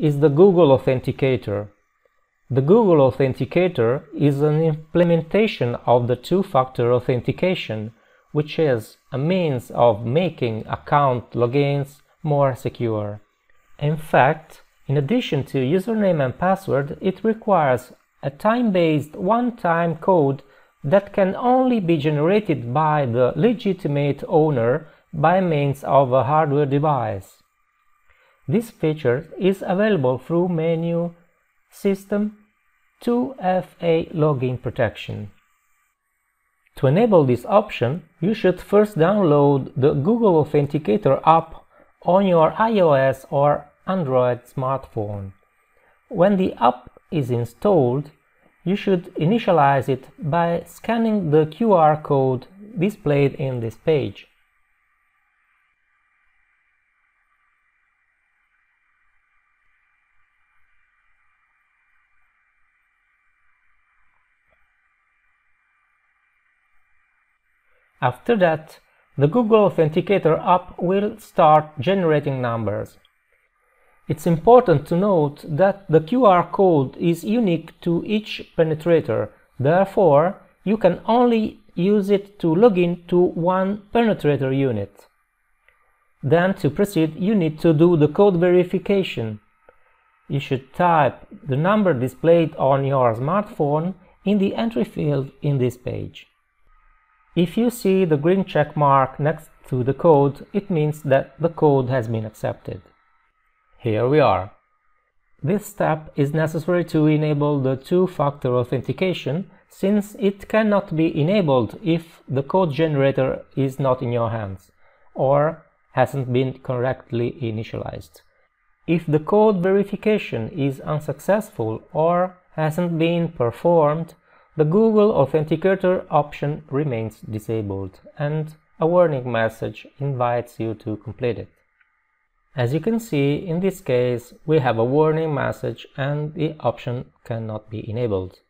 is the Google Authenticator. The Google Authenticator is an implementation of the two-factor authentication, which is a means of making account logins more secure. In fact, in addition to username and password, it requires a time-based one-time code that can only be generated by the legitimate owner by means of a hardware device. This feature is available through menu System 2FA Login Protection. To enable this option, you should first download the Google Authenticator app on your iOS or Android smartphone. When the app is installed, you should initialize it by scanning the QR code displayed in this page. After that, the Google Authenticator app will start generating numbers. It's important to note that the QR code is unique to each penetrator, therefore you can only use it to log in to one penetrator unit. Then to proceed, you need to do the code verification. You should type the number displayed on your smartphone in the entry field in this page. If you see the green check mark next to the code, it means that the code has been accepted. Here we are. This step is necessary to enable the two-factor authentication, since it cannot be enabled if the code generator is not in your hands or hasn't been correctly initialized. If the code verification is unsuccessful or hasn't been performed, the Google Authenticator option remains disabled, and a warning message invites you to complete it. As you can see, in this case, we have a warning message and the option cannot be enabled.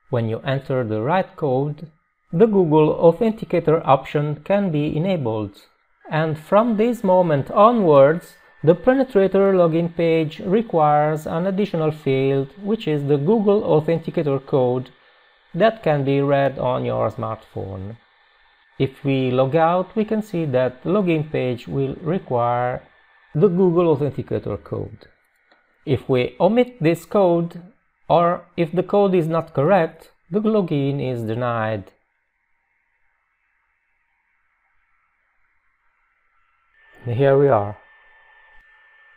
When you enter the right code, the Google Authenticator option can be enabled, and from this moment onwards, the penetrator login page requires an additional field, which is the Google Authenticator code that can be read on your smartphone. If we log out, we can see that the login page will require the Google Authenticator code. If we omit this code, or if the code is not correct, the login is denied. Here we are.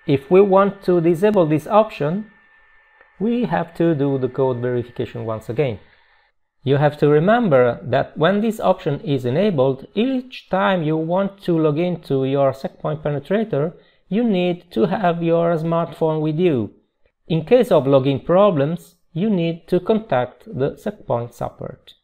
If we want to disable this option, we have to do the code verification once again. You have to remember that when this option is enabled, each time you want to log into your SecPoint Penetrator, you need to have your smartphone with you. In case of login problems, you need to contact the SecPoint support.